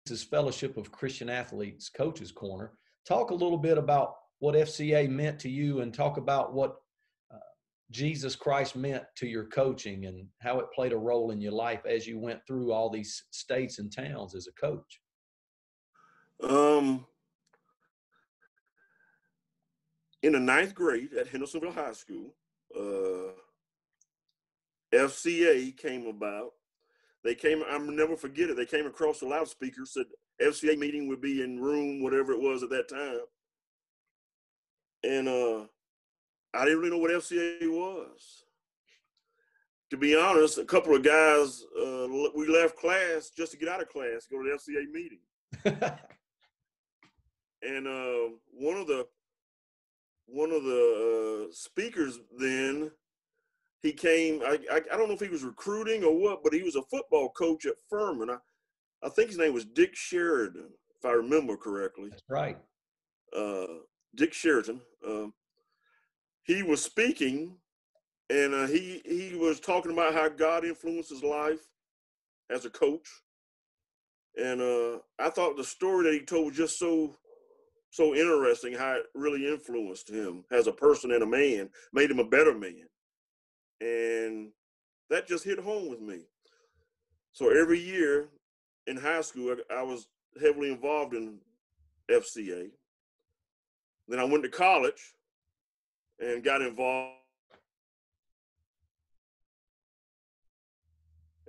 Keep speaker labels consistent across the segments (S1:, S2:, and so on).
S1: This is Fellowship of Christian Athletes Coaches Corner. Talk a little bit about what FCA meant to you and talk about what Jesus Christ meant to your coaching and how it played a role in your life as you went through all these states and towns as a coach.
S2: In the 9th grade at Hendersonville High School, FCA came about. They came, I'll never forget it. They came across the loudspeaker, said FCA meeting would be in room, whatever it was at that time. And I didn't really know what FCA was. To be honest, a couple of guys, we left class just to get out of class, go to the FCA meeting. And one of the speakers then, he came, I don't know if he was recruiting or what, but he was a football coach at Furman. I think his name was Dick Sheridan, if I remember correctly.
S1: That's right.
S2: Dick Sheridan. He was speaking, and he was talking about how God influenced his life as a coach. And I thought the story that he told was just so interesting, how it really influenced him as a person and a man, made him a better man. And that just hit home with me. So every year in high school, I was heavily involved in FCA. Then I went to college and got involved.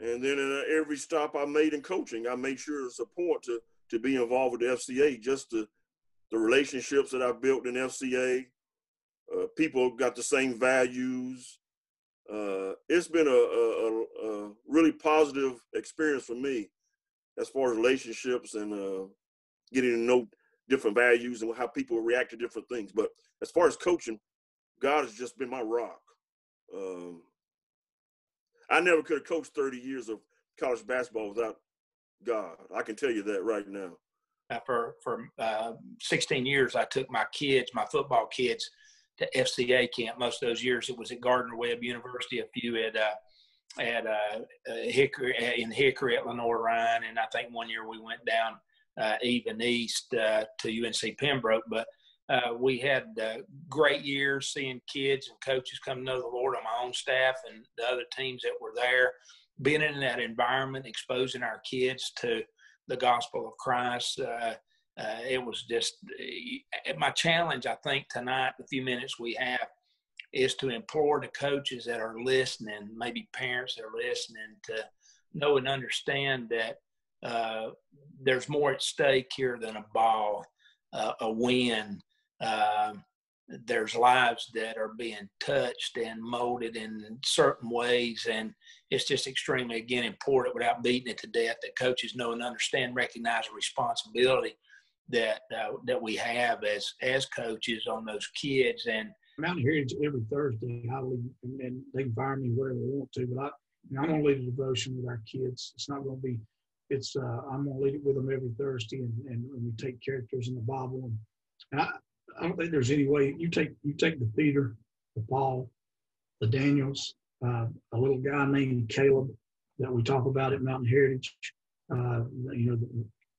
S2: And then in every stop I made in coaching, I made sure to support to be involved with the FCA, just the relationships that I've built in FCA. People got the same values. It's been a really positive experience for me as far as relationships and getting to know different values and how people react to different things. But as far as coaching, God has just been my rock. I never could have coached 30 years of college basketball without God. I can tell you that right now.
S3: For 16 years, I took my football kids, to FCA camp. Most of those years it was at Gardner-Webb University, a few at Hickory at Lenore-Ryan, and I think one year we went down even east to UNC Pembroke. But we had great years seeing kids and coaches come to know the Lord on my own staff and the other teams that were there. Being in that environment, exposing our kids to the gospel of Christ, it was just my challenge, I think, tonight, the few minutes we have, is to implore the coaches that are listening, maybe parents that are listening, to know and understand that there's more at stake here than a ball, a win. There's lives that are being touched and molded in certain ways, and it's just extremely, again, important, without beating it to death, that coaches know and understand, recognize the responsibility that we have as coaches on those kids. And
S4: Mountain Heritage every Thursday, I lead, and they can fire me whatever they want to, but I'm going to lead a devotion with our kids. It's not going to be, I'm going to lead it with them every Thursday, and we take characters in the Bible. And I don't think there's any way you take the Peter, the Paul, the Daniels, a little guy named Caleb that we talk about at Mountain Heritage.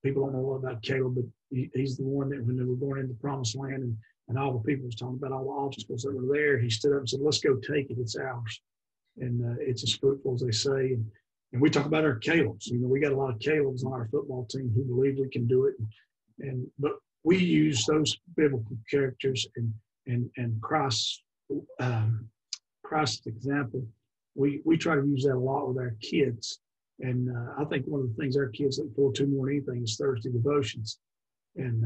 S4: People don't know a lot about Caleb, but he's the one that when they were going into the promised land and all the people was talking about all the obstacles that were there, he stood up and said, let's go take it. It's ours. And it's as fruitful as they say. And we talk about our Calebs. We got a lot of Calebs on our football team who believe we can do it. But we use those biblical characters and Christ's example. We try to use that a lot with our kids. And I think one of the things our kids look forward to more than anything is Thursday devotions. And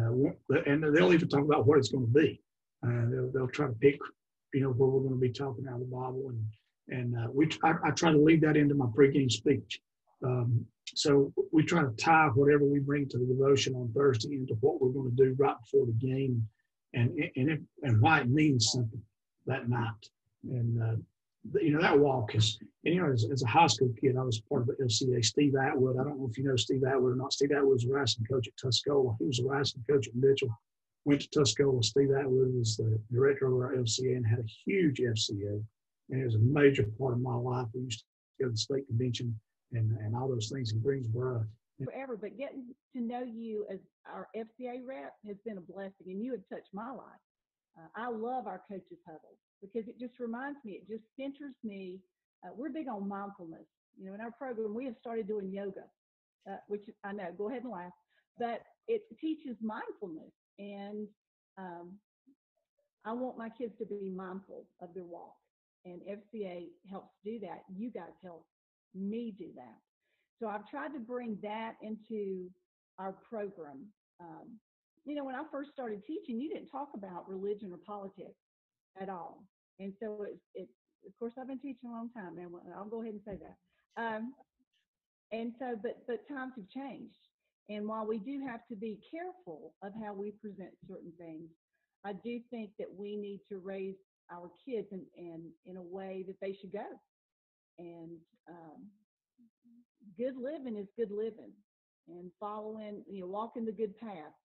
S4: they'll even talk about what it's going to be. They'll try to pick, where we're going to be talking out of the Bible. And I try to lead that into my pregame speech. So we try to tie whatever we bring to the devotion on Thursday into what we're going to do right before the game and why it means something that night. And that walk is, as a high school kid, I was part of the FCA. Steve Atwood, I don't know if you know Steve Atwood or not. Steve Atwood was a wrestling coach at Tuscola. He was a wrestling coach at Mitchell. Went to Tuscola. Steve Atwood was the director of our FCA and had a huge FCA. And it was a major part of my life. We used to go to the state convention and all those things in Greensboro.
S5: forever, but getting to know you as our FCA rep has been a blessing, and you have touched my life. I love our coaches huddle because it just reminds me, it just centers me. We're big on mindfulness. You know, in our program, we have started doing yoga, which I know, go ahead and laugh, but it teaches mindfulness. And I want my kids to be mindful of their walk, and FCA helps do that. You guys help me do that. So I've tried to bring that into our program. You know, when I first started teaching, you didn't talk about religion or politics at all. And so of course, I've been teaching a long time, and I'll go ahead and say that. And so, but times have changed. And while we do have to be careful of how we present certain things, I do think that we need to raise our kids in a way that they should go. And good living is good living, and following, you know, walking the good path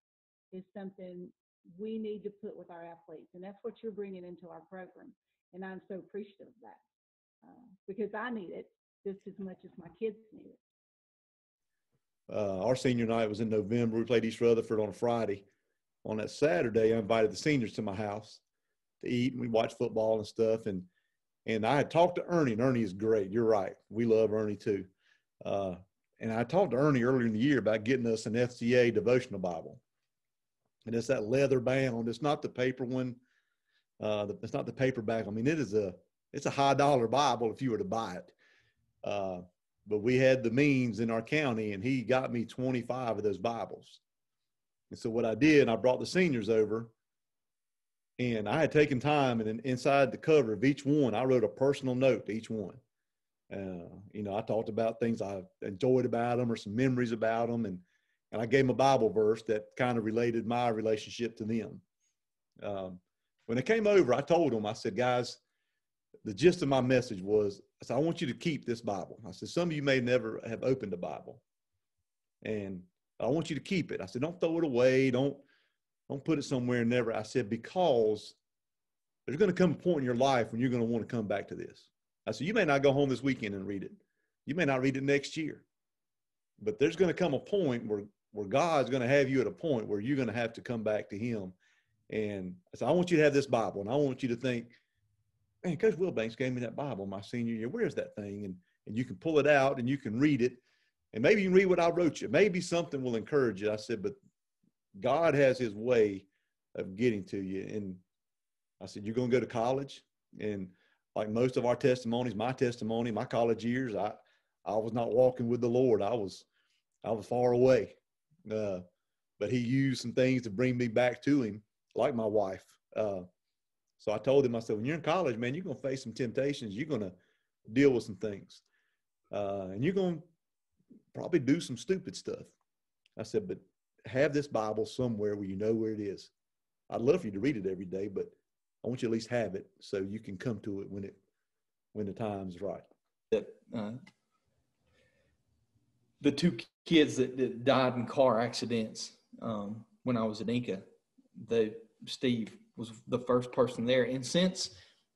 S5: is something we need to put with our athletes. And that's what you're bringing into our program. And I'm so appreciative of that because I need it just as much as my kids need it.
S6: Our senior night was in November. We played East Rutherford on a Friday. On that Saturday, I invited the seniors to my house to eat, and we watched football and stuff. And I had talked to Ernie, and Ernie is great. You're right. We love Ernie too. And I talked to Ernie earlier in the year about getting us an FCA devotional Bible. And it's that leather bound. It's not the paper one. It's not the paperback. I mean, it's a high dollar Bible if you were to buy it. But we had the means in our county, and he got me 25 of those Bibles. And so what I did, I brought the seniors over, and I had taken time, and inside the cover of each one, I wrote a personal note to each one. You know, I talked about things I enjoyed about them or some memories about them, and I gave them a Bible verse that kind of related my relationship to them. When they came over, I told them, I said, guys, the gist of my message was, I said, I want you to keep this Bible. I said, some of you may never have opened a Bible, and I want you to keep it. I said, don't throw it away. Don't put it somewhere and never. I said, because there's going to come a point in your life when you're going to want to come back to this. I said, you may not go home this weekend and read it. You may not read it next year. But there's going to come a point where God's going to have you at a point where you're going to have to come back to him. And I said, I want you to have this Bible. And I want you to think, man, Coach Wilbanks gave me that Bible my senior year. Where's that thing? And you can pull it out and you can read it. And maybe you can read what I wrote you. Maybe something will encourage you. I said, but God has his way of getting to you. And I said, you're going to go to college. And like most of our testimonies, my testimony, my college years, I was not walking with the Lord. I was far away. But he used some things to bring me back to him, like my wife. So I told him, I said, when you're in college, man, you're going to face some temptations. You're going to deal with some things. And you're going to probably do some stupid stuff. I said, but have this Bible somewhere where you know where it is. I'd love for you to read it every day, but I want you to at least have it so you can come to it when the time's right.
S7: That the two kids that died in car accidents when I was at Inca, Steve was the first person there. And since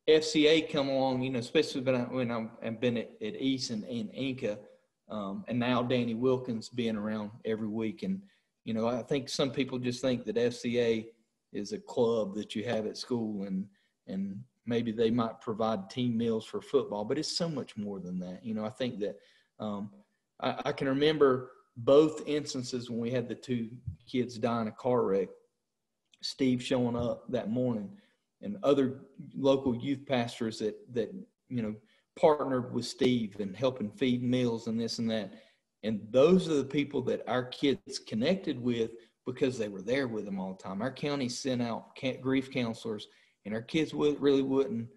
S7: FCA come along, you know, especially when I've been at East and Inca, and now Danny Wilkins being around every week. And, you know, I think some people just think that FCA is a club that you have at school, and maybe they might provide team meals for football, but it's so much more than that. You know, I think that I can remember both instances when we had the two kids die in a car wreck, Steve showing up that morning and other local youth pastors that you know, partnered with Steve and helping feed meals and this and that. And those are the people that our kids connected with because they were there with them all the time. Our county sent out grief counselors, and our kids really wouldn't,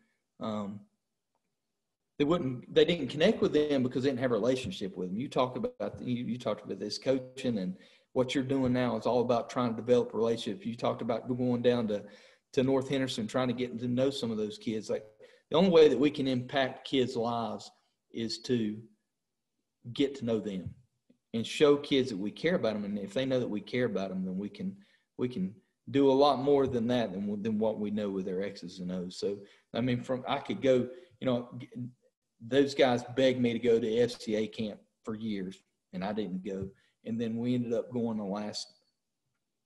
S7: they didn't connect with them because they didn't have a relationship with them. You talked about this coaching, and what you're doing now is all about trying to develop relationships. You talked about going down to North Henderson, trying to get to know some of those kids. Like, the only way that we can impact kids' lives is to get to know them and show kids that we care about them. And if they know that we care about them, then we can do a lot more than that than what we know with their X's and O's. So, I mean, I could go, you know, those guys begged me to go to FCA camp for years, and I didn't go. And then we ended up going the last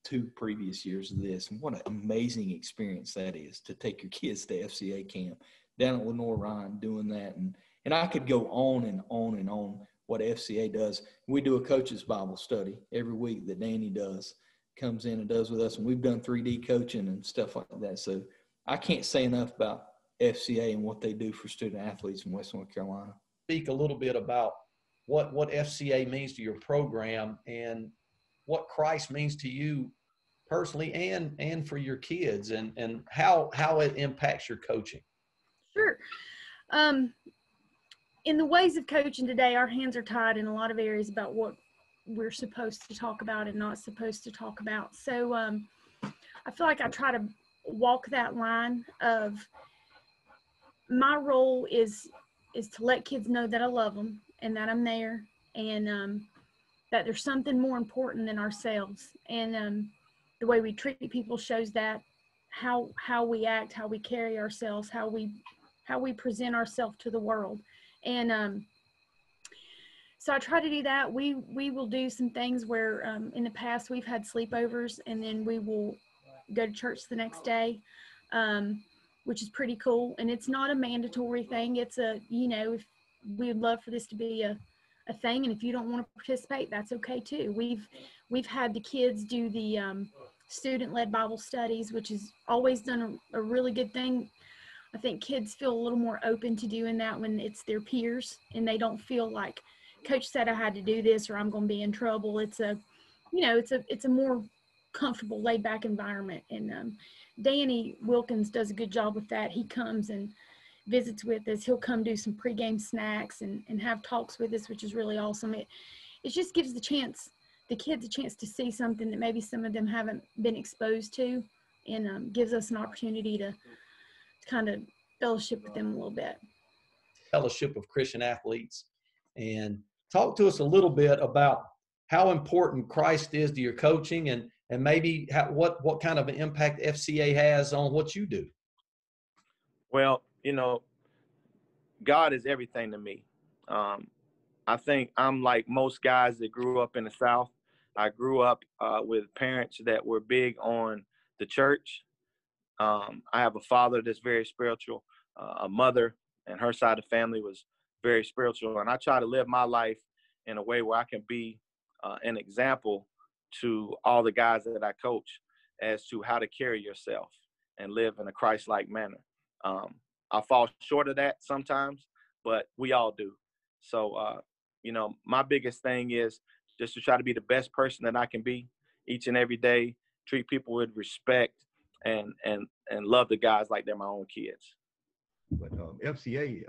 S7: 2 previous years of this. And what an amazing experience that is, to take your kids to FCA camp down at Lenore-Ryan doing that. And I could go on and on and on what FCA does. We do a coach's Bible study every week that Danny comes in and does with us. And we've done 3D coaching and stuff like that. So I can't say enough about FCA and what they do for student athletes in West North Carolina.
S1: Speak a little bit about what FCA means to your program and what Christ means to you personally and for your kids, and how it impacts your coaching.
S8: Sure. In the ways of coaching today, our hands are tied in a lot of areas about what we're supposed to talk about and not supposed to talk about. So I feel like I try to walk that line of my role is to let kids know that I love them and that I'm there, and that there's something more important than ourselves. And the way we treat people shows that, how we act, how we carry ourselves, how we present ourselves to the world. And so I try to do that. We will do some things where in the past we've had sleepovers, and then we will go to church the next day, which is pretty cool. And it's not a mandatory thing. It's a, if we would love for this to be a thing, and if you don't want to participate, that's okay too. We've had the kids do the student-led Bible studies, which has always done a really good thing. I think kids feel a little more open to doing that when it's their peers and they don't feel like coach said I had to do this or I'm going to be in trouble. It's a more comfortable, laid back environment. And Danny Wilkins does a good job with that. He comes and visits with us. He'll come do some pregame snacks and have talks with us, which is really awesome. It just gives the kids a chance to see something that maybe some of them haven't been exposed to, and gives us an opportunity to kind of fellowship with them a little bit.
S1: Fellowship of Christian Athletes. And talk to us a little bit about how important Christ is to your coaching, and maybe what kind of an impact FCA has on what you do.
S9: Well, God is everything to me. I think I'm like most guys that grew up in the South. I grew up with parents that were big on the church. I have a father that's very spiritual, a mother, and her side of the family was very spiritual. And I try to live my life in a way where I can be an example to all the guys that I coach as to how to carry yourself and live in a Christ-like manner. I fall short of that sometimes, but we all do. So, my biggest thing is just to try to be the best person that I can be each and every day, treat people with respect, and love the guys like they're my own kids.
S10: But FCA,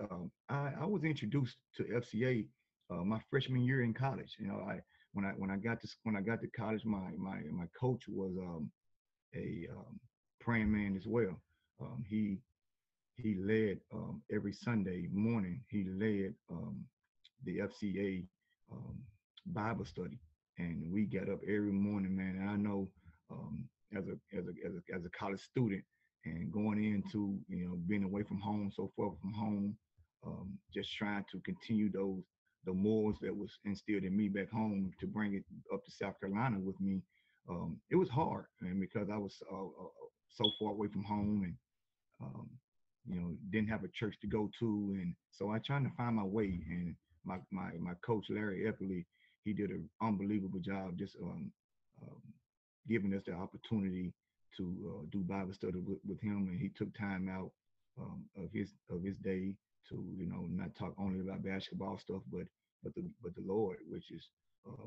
S10: I was introduced to FCA my freshman year in college. When I got to college, my coach was a praying man as well. He led every Sunday morning. He led the FCA Bible study, and we got up every morning, man. And I know as a college student and going into being away from home, so far from home, just trying to continue the morals that was instilled in me back home to bring it up to South Carolina with me. It was hard, and because I was so far away from home and didn't have a church to go to, and so I tried to find my way. And my coach Larry Eppley, he did an unbelievable job just giving us the opportunity to do Bible study with him, and he took time out of his day to not talk only about basketball stuff, but the Lord, which is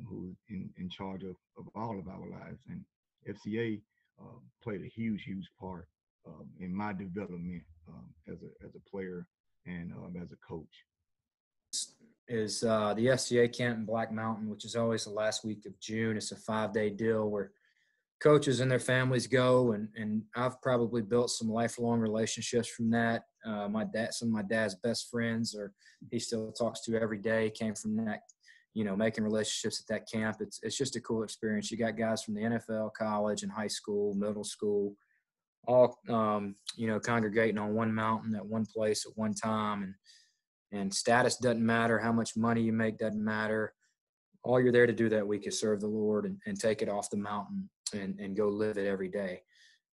S10: who's in charge of all of our lives. And FCA played a huge part in my development as a player and as a coach.
S11: Is the FCA camp in Black Mountain, which is always the last week of June. It's a 5-day deal where coaches and their families go, and I've probably built some lifelong relationships from that. Some of my dad's best friends, or he still talks to every day, came from that, making relationships at that camp. It's just a cool experience. You got guys from the NFL, college, and high school, middle school, all congregating on one mountain at one place at one time, and status doesn't matter. How much money you make doesn't matter. all you're there to do that week is serve the Lord and take it off the mountain and go live it every day.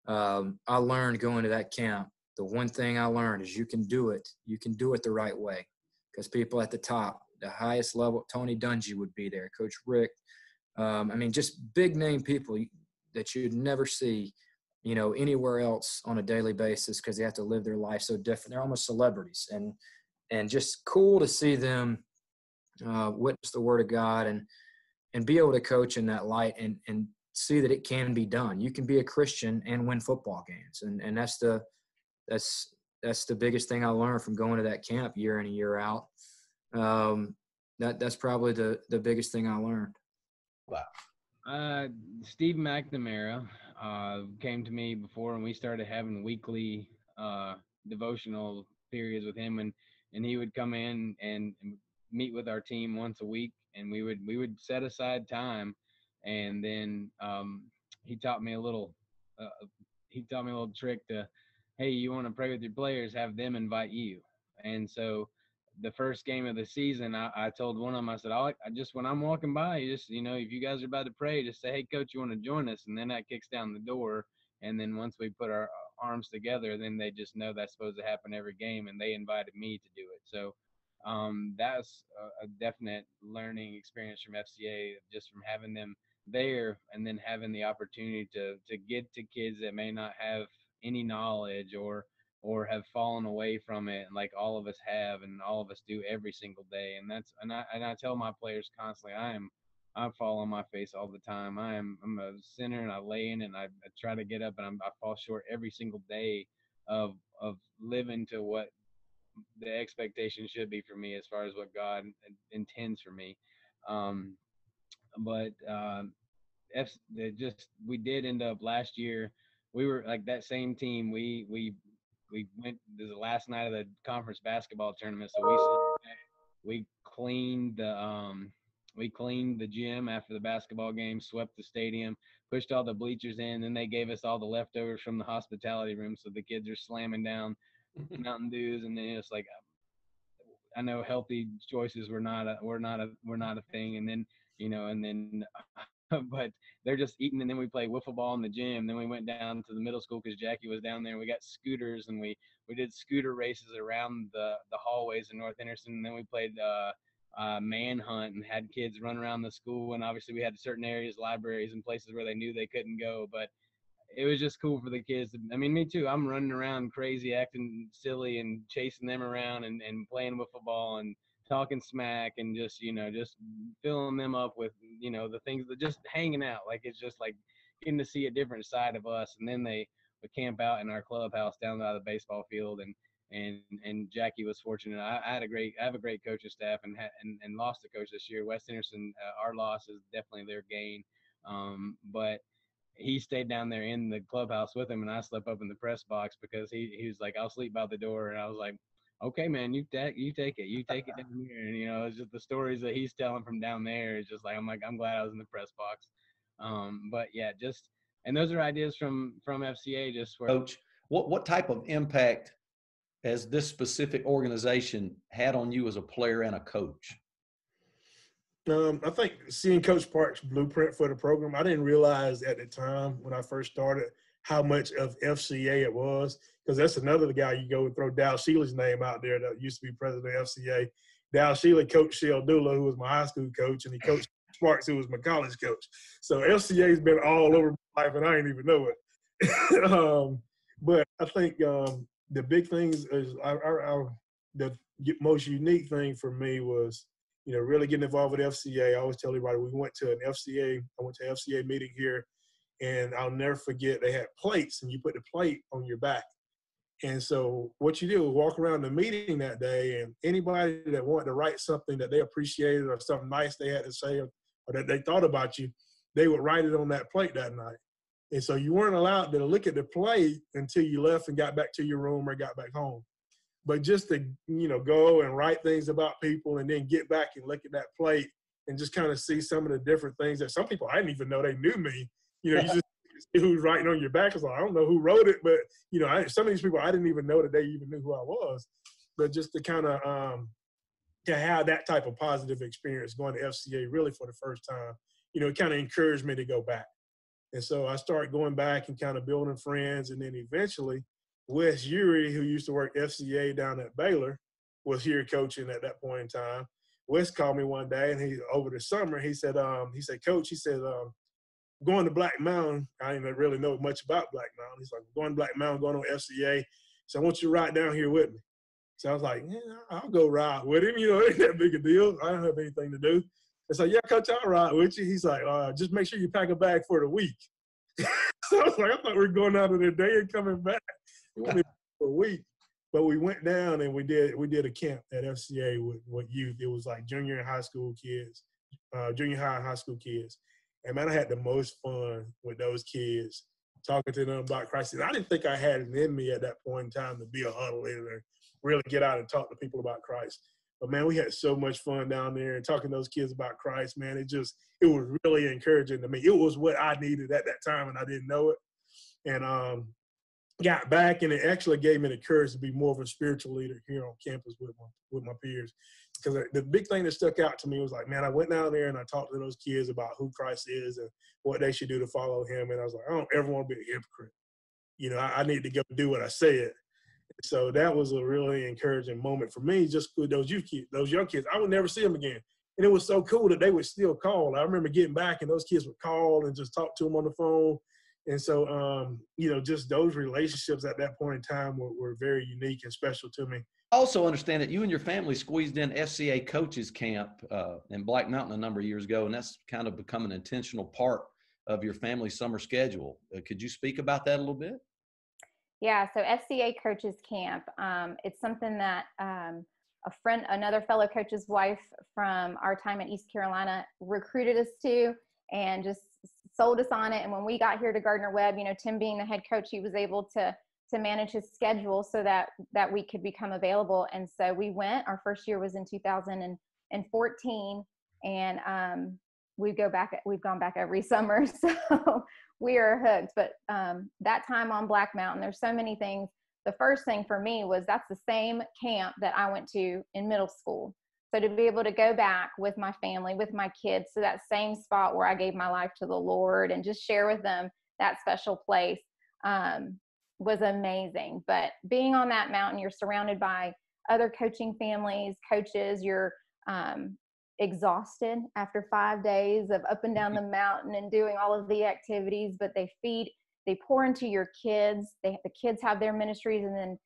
S11: I learned going to that camp, the one thing I learned is you can do it the right way, because people at the top, the highest level, Tony Dungy would be there, Coach Rick. I mean, just big name people that you'd never see, anywhere else on a daily basis, because they have to live their life so different. They're almost celebrities, and just cool to see them witness the Word of God and be able to coach in that light and see that it can be done. You can be a Christian and win football games, and that's the biggest thing I learned from going to that camp year in and year out. That's probably the biggest thing I learned.
S1: Wow.
S12: Steve McNamara came to me before, and we started having weekly devotional periods with him, and he would come in and meet with our team once a week, and we would set aside time, and then he taught me a little trick to, hey, you want to pray with your players, have them invite you. And so the first game of the season, I told one of them, I said, I just, when I'm walking by, you just, if you guys are about to pray, just say, hey, coach, you want to join us? And then that kicks down the door. And then once we put our arms together, then they just know that's supposed to happen every game. And they invited me to do it. So that's a definite learning experience from FCA, just from having them there and then having the opportunity to get to kids that may not have any knowledge or have fallen away from it, like all of us have, and all of us do every single day. And I tell my players constantly, I fall on my face all the time. I'm a sinner, and I lay in it, and I try to get up, and I fall short every single day of living to what the expectation should be for me as far as what God intends for me. We did end up last year. We were like that same team. We went. This is the last night of the conference basketball tournament, so we cleaned the gym after the basketball game, swept the stadium, pushed all the bleachers in. Then they gave us all the leftovers from the hospitality room, so the kids are slamming down Mountain Dews, and then it's like, I know healthy choices were not a thing, and then but they're just eating, and then we play wiffle ball in the gym. Then we went down to the middle school because Jackie was down there, and we got scooters, and we did scooter races around the hallways in North Henderson. And then we played manhunt and had kids run around the school. And obviously we had certain areas, libraries, and places where they knew they couldn't go, but it was just cool for the kids. I mean, me too. I'm running around crazy, acting silly, and chasing them around and playing with football and talking smack, and just filling them up with, the things that just hanging out. Like, it's just like getting to see a different side of us. And then they would camp out in our clubhouse down by the baseball field. And Jackie was fortunate. I have a great coaching staff, and lost a coach this year. West Henderson, our loss is definitely their gain. But he stayed down there in the clubhouse with him, and I slept up in the press box because he was like, I'll sleep by the door. And I was like, okay, man, you take it down here. And, it's just the stories that he's telling from down there. It's just like, I'm glad I was in the press box. But yeah, and those are ideas from FCA, just where.
S1: Coach, what type of impact has this specific organization had on you as a player and a coach?
S13: I think seeing Coach Park's blueprint for the program, I didn't realize at the time when I first started how much of FCA it was, because that's another guy you go and throw Dal Shealy's name out there that used to be president of FCA. Dal Shealy coached Shell Dula, who was my high school coach, and he coached Sparks, who was my college coach. So FCA's been all over my life, and I didn't even know it. But I think the big things is the most unique thing for me was, really getting involved with FCA. I always tell everybody I went to an FCA meeting here, and I'll never forget, they had plates, and you put the plate on your back. And so what you do is walk around the meeting that day, and anybody that wanted to write something that they appreciated or something nice they had to say or that they thought about you, they would write it on that plate that night. And so you weren't allowed to look at the plate until you left and got back to your room or got back home. But just to, go and write things about people and then get back and look at that plate and just kind of see some of the different things that some people, I didn't even know they knew me. You just see who's writing on your back. It's like, I don't know who wrote it, but, some of these people, I didn't even know that they even knew who I was. But just to kind of to have that type of positive experience going to FCA really for the first time, it kind of encouraged me to go back. And so I started going back and kind of building friends. And then eventually, Wes Urey, who used to work FCA down at Baylor, was here coaching at that point in time. Wes called me one day, and over the summer, he said, Coach, going to Black Mountain. I didn't really know much about Black Mountain. He's like, going to Black Mountain, going on FCA. So I want you to ride down here with me. So I was like, yeah, I'll go ride with him. It ain't that big a deal. I don't have anything to do. I said, yeah, Coach, I'll ride with you. He's like, just make sure you pack a bag for the week. So I was like, I thought we were going out of the day and coming back. He wanted for a week. But we went down and we did a camp at FCA with youth. It was like junior and high school kids, junior high and high school kids. And man, I had the most fun with those kids, talking to them about Christ. And I didn't think I had it in me at that point in time to be a huddle leader and really get out and talk to people about Christ. But man, we had so much fun down there and talking to those kids about Christ, man. It was really encouraging to me. It was what I needed at that time, and I didn't know it. And got back, and it actually gave me the courage to be more of a spiritual leader here on campus with my peers. Because the big thing that stuck out to me was like, man, I went down there and I talked to those kids about who Christ is and what they should do to follow him. And I was like, I don't ever want to be a hypocrite. I need to go do what I said. So that was a really encouraging moment for me, just with those young kids. I would never see them again. And it was so cool that they would still call. I remember getting back and those kids would call and just talk to them on the phone. And so, just those relationships at that point in time were very unique and special to me.
S1: I also understand that you and your family squeezed in FCA coaches camp in Black Mountain a number of years ago, and that's kind of become an intentional part of your family's summer schedule. Could you speak about that a little bit?
S14: Yeah, so FCA coaches camp, it's something that another fellow coach's wife from our time at East Carolina recruited us to and just sold us on it. And when we got here to Gardner-Webb, Tim being the head coach, he was able to manage his schedule so that we could become available. And so we went. Our first year was in 2014, and we've gone back every summer. So we are hooked. But that time on Black Mountain, there's so many things. The first thing for me was that's the same camp that I went to in middle school. So to be able to go back with my family, with my kids, to that same spot where I gave my life to the Lord and just share with them that special place was amazing. But being on that mountain, you're surrounded by other coaching families, coaches. You're exhausted after 5 days of up and down the mountain and doing all of the activities, but they pour into your kids. The kids have their ministries, and then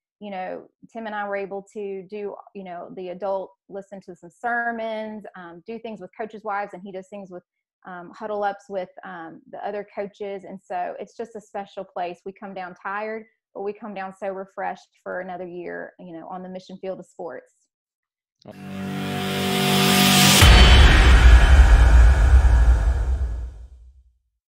S14: Tim and I were able to do, the adult listen to some sermons, do things with coaches' wives, and he does things with huddle ups with the other coaches. And so it's just a special place. We come down tired, but we come down so refreshed for another year, on the mission field of sports.